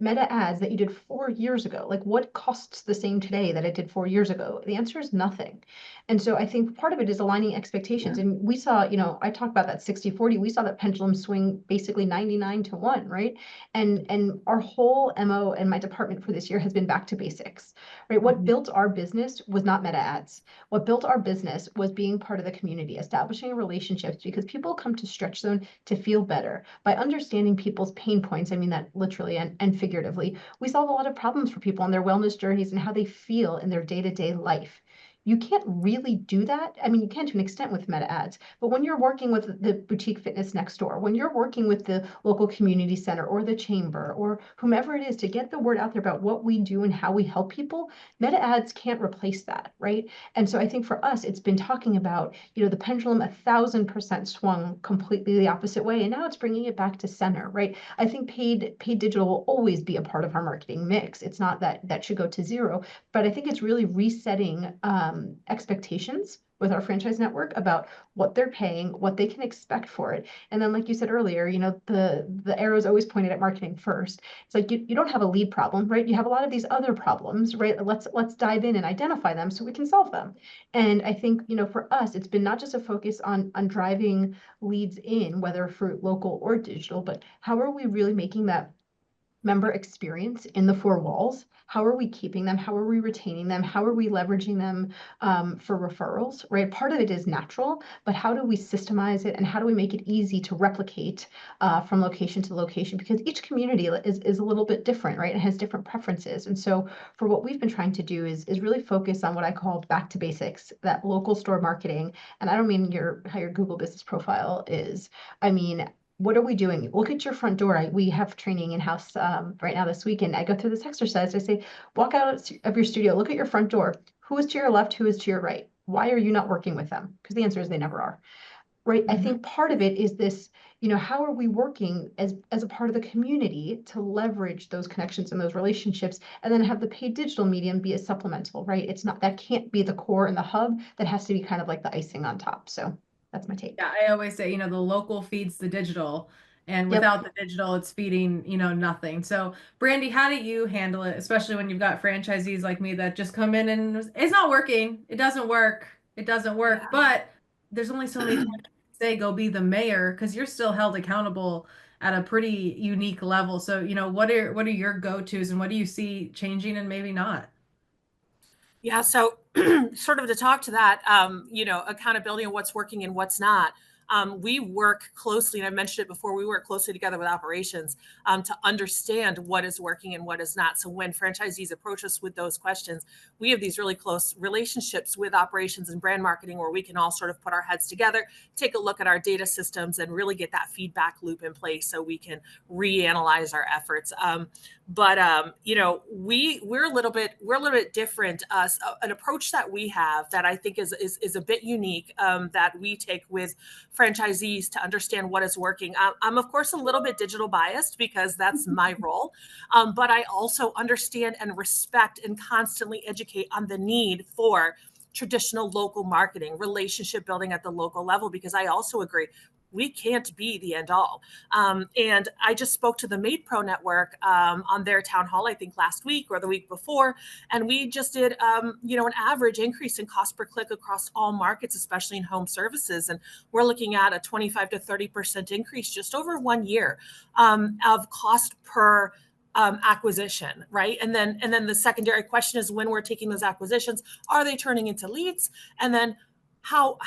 [SPEAKER 2] meta ads that you did 4 years ago. Like, what costs the same today that it did 4 years ago? The answer is nothing. And so I think part of it is aligning expectations. And we saw, I talked about that 60-40. We saw that pendulum swing basically 99-1, right? And our whole MO and my department for this year has been back to basics. Right? What built our business was not meta ads. What built our business was being part of the community, establishing relationships, because people come to Stretch Zone to feel better. By understanding people's pain points, I mean that literally and figuratively, we solve a lot of problems for people on their wellness journeys and how they feel in their day-to-day life. You can't really do that. I mean, you can to an extent with meta ads, but when you're working with the boutique fitness next door, when you're working with the local community center or the chamber or whomever it is to get the word out there about what we do and how we help people, meta ads can't replace that, right? And so I think for us, it's been talking about, the pendulum 1,000% swung completely the opposite way, and now it's bringing it back to center, right? I think paid digital will always be a part of our marketing mix. It's not that that should go to zero, but I think it's really resetting expectations with our franchise network about what they're paying, what they can expect for it. And then, like you said earlier, the arrow is always pointed at marketing first. It's like you don't have a lead problem, right? You have a lot of these other problems, right? Let's dive in and identify them so we can solve them. And I think, for us, it's been not just a focus on driving leads in, whether for local or digital, but how are we really making that member experience in the four walls? How are we keeping them? How are we retaining them? How are we leveraging them for referrals, right? Part of it is natural, but how do we systemize it and how do we make it easy to replicate from location to location? Because each community is a little bit different, right? It has different preferences. And so for what we've been trying to do is really focus on what I call back to basics, that local store marketing. And I don't mean how your Google business profile is. I mean, what are we doing? Look at your front door. We have training in-house right now this weekend. I go through this exercise. I say, walk out of your studio, look at your front door. Who is to your left? Who is to your right? Why are you not working with them? Because the answer is they never are. Right. I think part of it is this, how are we working as a part of the community to leverage those connections and those relationships, and then have the paid digital medium be a supplemental, right? It's not, that can't be the core and the hub. That has to be kind of like the icing on top. So that's my take.
[SPEAKER 1] Yeah, I always say, the local feeds the digital, and
[SPEAKER 2] Yep.
[SPEAKER 1] without the digital, it's feeding, nothing. So, Brandy, how do you handle it, especially when you've got franchisees like me that just come in and it's not working. It doesn't work. It doesn't work.
[SPEAKER 3] Yeah.
[SPEAKER 1] But there's only so many times you can say go be the mayor, because you're still held accountable at a pretty unique level. So, what are your go-tos, and what do you see changing and maybe not?
[SPEAKER 3] Yeah, so sort of to talk to that, accountability and what's working and what's not. We work closely, and I mentioned it before, we work closely together with operations to understand what is working and what is not. So when franchisees approach us with those questions, we have these really close relationships with operations and brand marketing where we can all sort of put our heads together, take a look at our data systems, and really get that feedback loop in place so we can reanalyze our efforts. We're a little bit different. An approach that we have that I think is a bit unique, that we take with franchisees to understand what is working. I'm of course a little bit digital biased because that's my role, but I also understand and respect and constantly educate on the need for traditional local marketing, relationship building at the local level, because I also agree we can't be the end all. And I just spoke to the Made Pro Network on their town hall, I think last week or the week before, and we just did, an average increase in cost per click across all markets, especially in home services. And we're looking at a 25 to 30% increase just over 1 year of cost per acquisition, right? And then the secondary question is, when we're taking those acquisitions, are they turning into leads? And then how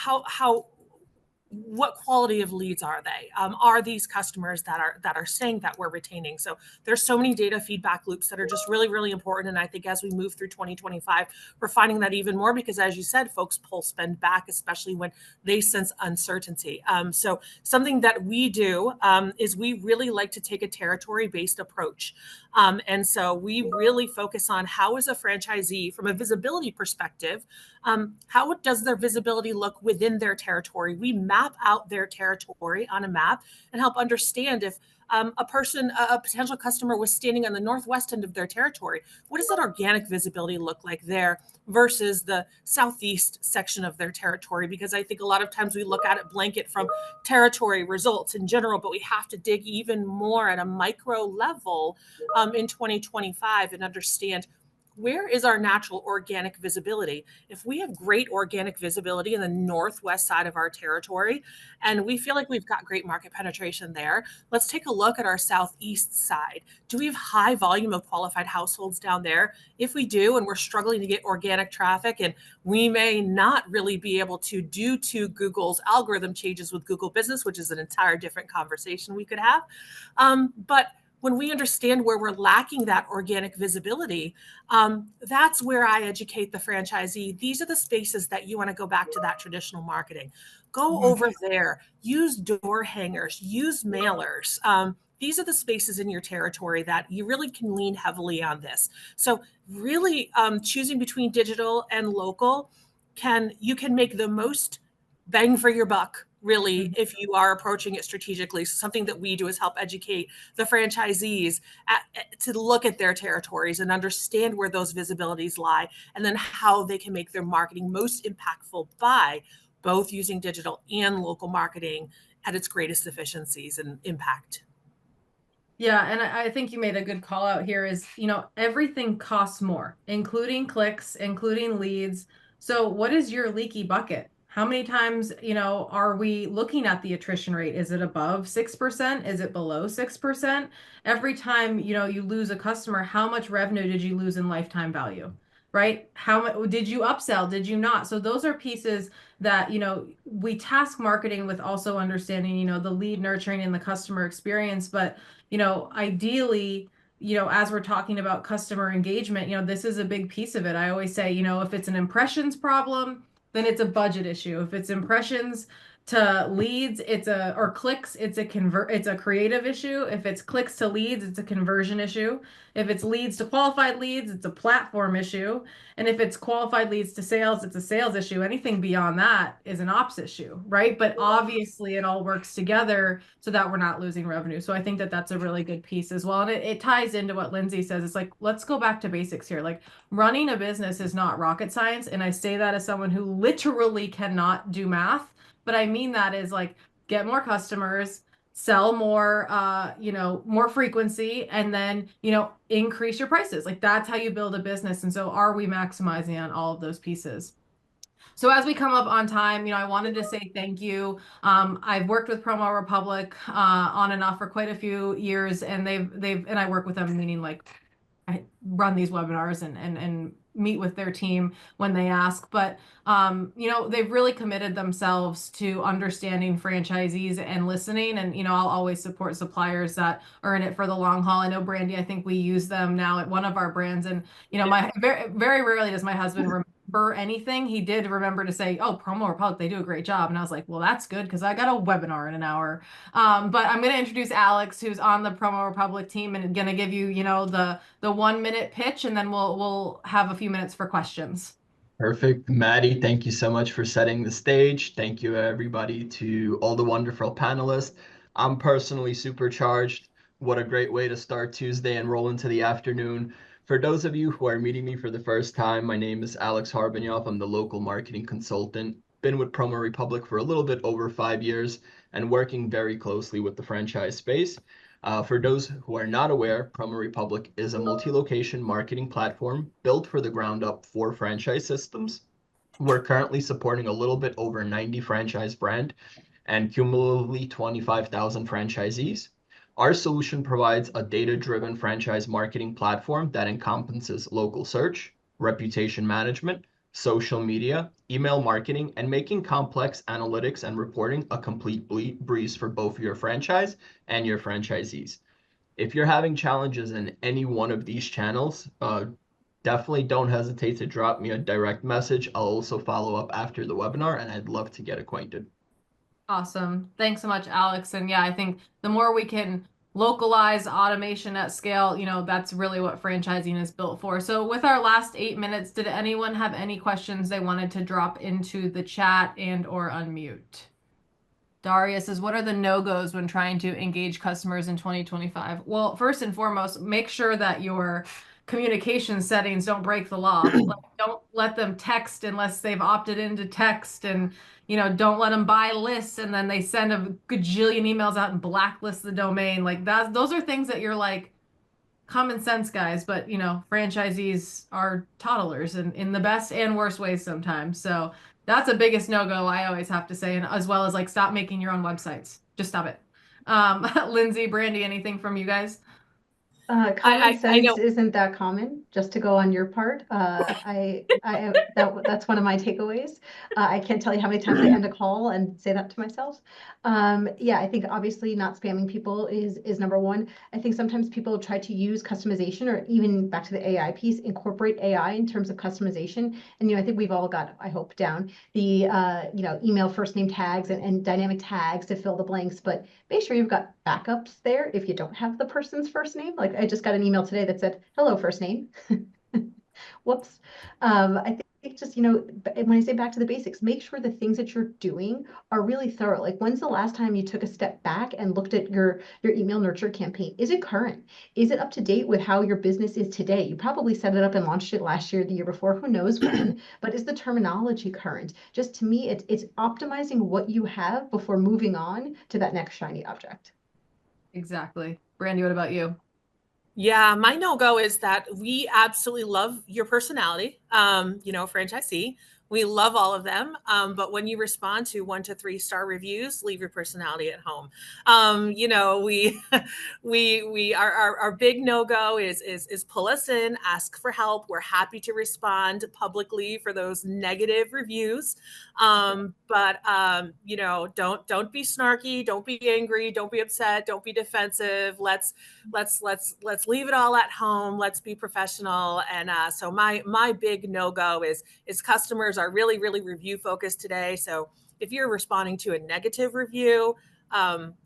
[SPEAKER 3] what quality of leads are they? Are these customers that are saying that we're retaining? So there's so many data feedback loops that are just really, really important. And I think as we move through 2025, we're finding that even more because, as you said, folks pull spend back, especially when they sense uncertainty. So something that we do is we really like to take a territory-based approach. And so we really focus on how is a franchisee, from a visibility perspective, how does their visibility look within their territory? We map out their territory on a map and help understand if a potential customer was standing on the northwest end of their territory, what does that organic visibility look like there versus the southeast section of their territory? Because I think a lot of times we look at it blanket from territory results in general, but we have to dig even more at a micro level in 2025 and understand, where is our natural organic visibility? If we have great organic visibility in the northwest side of our territory, and we feel like we've got great market penetration there, let's take a look at our southeast side. Do we have high volume of qualified households down there? If we do, and we're struggling to get organic traffic, and we may not really be able to, due to Google's algorithm changes with Google Business, which is an entire different conversation we could have. But when we understand where we're lacking that organic visibility, that's where I educate the franchisee. These are the spaces that you want to go back to that traditional marketing. Go over there, use door hangers, use mailers. These are the spaces in your territory that you really can lean heavily on this. So really choosing between digital and local, you can make the most bang for your buck, really, if you are approaching it strategically. So something that we do is help educate the franchisees to look at their territories and understand where those visibilities lie, and then how they can make their marketing most impactful by both using digital and local marketing at its greatest efficiencies and impact.
[SPEAKER 1] Yeah, and I think you made a good call out here is, everything costs more, including clicks, including leads. So what is your leaky bucket? How many times, are we looking at the attrition rate? Is it above 6%? Is it below 6%? Every time, you lose a customer, how much revenue did you lose in lifetime value? Right? How much did you upsell? Did you not? So those are pieces that, we task marketing with also understanding, the lead nurturing and the customer experience. But ideally, as we're talking about customer engagement, this is a big piece of it. I always say, if it's an impressions problem, then it's a budget issue. If it's impressions to leads, or clicks, it's a creative issue. If it's clicks to leads, it's a conversion issue. If it's leads to qualified leads, it's a platform issue. And if it's qualified leads to sales, it's a sales issue. Anything beyond that is an ops issue, right? But obviously it all works together so that we're not losing revenue. So I think that that's a really good piece as well. And it ties into what Lindsay says. It's like, let's go back to basics here. Like, running a business is not rocket science. And I say that as someone who literally cannot do math, but I mean that is like, get more customers, sell more, more frequency, and then, increase your prices. Like, that's how you build a business. And so are we maximizing on all of those pieces? So as we come up on time, I wanted to say thank you. I've worked with Promo Republic on and off for quite a few years, and and I work with them, meaning like I run these webinars and meet with their team when they ask. But they've really committed themselves to understanding franchisees and listening. And I'll always support suppliers that are in it for the long haul. I know, Brandy, I think we use them now at one of our brands, and my very, very rarely does my husband remember anything. He did remember to say, "Oh, Promo Republic, they do a great job." And I was like, "Well, that's good, because I got a webinar in an hour." But I'm going to introduce Alex, who's on the Promo Republic team, and going to give you, the 1 minute pitch, and then we'll have a few minutes for questions.
[SPEAKER 4] Perfect. Maddie, thank you so much for setting the stage. Thank you, everybody, to all the wonderful panelists. I'm personally supercharged. What a great way to start Tuesday and roll into the afternoon. For those of you who are meeting me for the first time, my name is Alex Harbinyoff. I'm the local marketing consultant been with Promo Republic for a little bit over 5 years and working very closely with the franchise space. For those who are not aware, Promo Republic is a multi-location marketing platform built for the ground up for franchise systems. We're currently supporting a little bit over 90 franchise brand and cumulatively 25,000 franchisees. Our solution provides a data-driven franchise marketing platform that encompasses local search, reputation management, social media, email marketing, and making complex analytics and reporting a complete breeze for both your franchise and your franchisees. If you're having challenges in any one of these channels, definitely don't hesitate to drop me a direct message. I'll also follow up after the webinar, and I'd love to get acquainted.
[SPEAKER 1] Awesome. Thanks so much, Alex. And yeah, I think the more we can localize automation at scale, that's really what franchising is built for. So with our last 8 minutes, did anyone have any questions they wanted to drop into the chat and or unmute? Daria says, what are the no-goes when trying to engage customers in 2025? Well, first and foremost, make sure that your communication settings don't break the law. Like, don't let them text unless they've opted into text, and don't let them buy lists and then they send a gajillion emails out and blacklist the domain. Like those are things that you're like, common sense, guys, but franchisees are toddlers and in the best and worst ways sometimes. So that's the biggest no-go I always have to say, and as well as like stop making your own websites. Just stop it. Lindsay, Brandy, anything from you guys?
[SPEAKER 2] Common
[SPEAKER 3] I know.
[SPEAKER 2] sense isn't that common, just to go on your part. That's one of my takeaways. I can't tell you how many times I end a call and say that to myself. Yeah, I think obviously not spamming people is number one. I think sometimes people try to use customization, or even back to the AI piece, incorporate AI in terms of customization. And I think we've all got, I hope, down the email first name tags and dynamic tags to fill the blanks, but make sure you've got backups there if you don't have the person's first name. Like I just got an email today that said, hello, first name. Whoops. I think just, when I say back to the basics, make sure the things that you're doing are really thorough. Like, when's the last time you took a step back and looked at your email nurture campaign? Is it current? Is it up to date with how your business is today? You probably set it up and launched it last year, the year before, who knows when, but is the terminology current? Just to me, it's optimizing what you have before moving on to that next shiny object.
[SPEAKER 1] Exactly. Brandy, what about you?
[SPEAKER 3] Yeah, my no-go is that we absolutely love your personality, franchisee. We love all of them. But when you respond to 1 to 3 star reviews, leave your personality at home. Our big no-go is pull us in, ask for help. We're happy to respond publicly for those negative reviews. But don't be snarky, don't be angry, don't be upset, don't be defensive. Let's leave it all at home. Let's be professional. And so my big no-go is customers are really, really review focused today. So if you're responding to a negative review,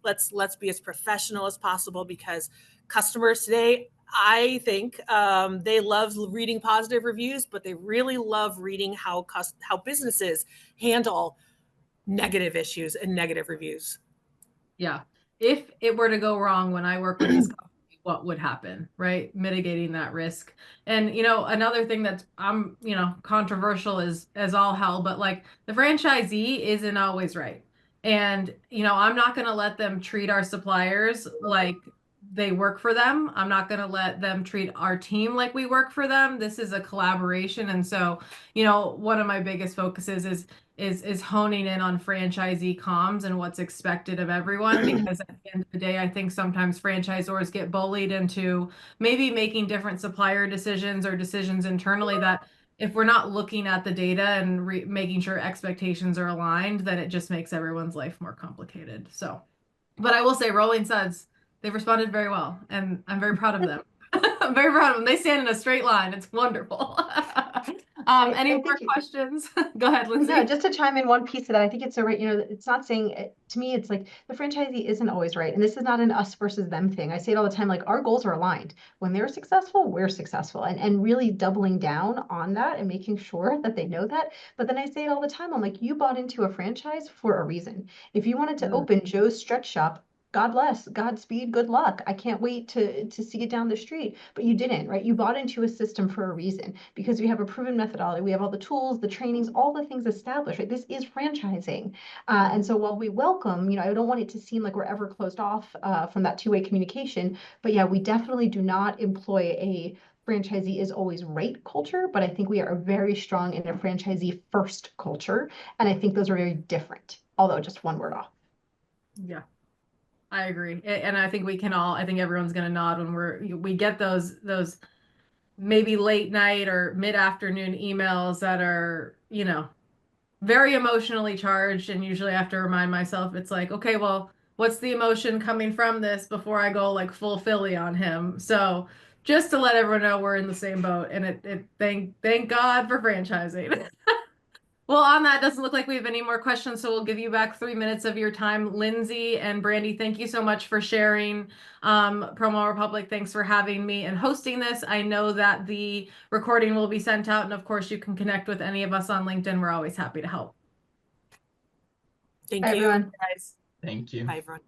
[SPEAKER 3] let's be as professional as possible, because customers today, I think, they love reading positive reviews, but they really love reading how businesses handle negative issues and negative reviews.
[SPEAKER 1] Yeah. If it were to go wrong when I work with this company, what would happen, right? Mitigating that risk. And, another thing that's, controversial is as all hell, but like the franchisee isn't always right. And, I'm not going to let them treat our suppliers like they work for them. I'm not going to let them treat our team like we work for them. This is a collaboration. And so, one of my biggest focuses is honing in on franchisee comms and what's expected of everyone, because at the end of the day, I think sometimes franchisors get bullied into maybe making different supplier decisions or decisions internally that, if we're not looking at the data and making sure expectations are aligned, then it just makes everyone's life more complicated. So, but I will say, Rolling Suds, they've responded very well, and I'm very proud of them. I'm very proud of them. They stand in a straight line. It's wonderful. Any more questions? Go ahead, Lindsay.
[SPEAKER 2] No, just to chime in one piece of that, I think it's so right. It's not saying, to me, it's like the franchisee isn't always right. And this is not an us versus them thing. I say it all the time, like our goals are aligned. When they're successful, we're successful, and really doubling down on that and making sure that they know that. But then I say it all the time. I'm like, you bought into a franchise for a reason. If you wanted to open Joe's Stretch Shop God bless, Godspeed, good luck. I can't wait to see it down the street. But you didn't, right? You bought into a system for a reason because we have a proven methodology. We have all the tools, the trainings, all the things established, right? This is franchising. And so while we welcome, I don't want it to seem like we're ever closed off from that two-way communication. But yeah, we definitely do not employ a franchisee is always right culture, but I think we are very strong in a franchisee first culture. And I think those are very different, although just one word off.
[SPEAKER 1] Yeah. I agree. And I think we can all, I think everyone's going to nod when we get those maybe late night or mid-afternoon emails that are, very emotionally charged. And usually I have to remind myself, it's like, okay, well, what's the emotion coming from this before I go like full Philly on him? So just to let everyone know we're in the same boat, and thank God for franchising. Well, on that, doesn't look like we have any more questions, so we'll give you back 3 minutes of your time. Lindsay and Brandy, thank you so much for sharing. Promo Republic, thanks for having me and hosting this. I know that the recording will be sent out, and of course, you can connect with any of us on LinkedIn. We're always happy to help.
[SPEAKER 3] Thank
[SPEAKER 2] Bye,
[SPEAKER 3] you,
[SPEAKER 2] everyone.
[SPEAKER 3] guys.
[SPEAKER 4] Thank you.
[SPEAKER 3] Bye, everyone.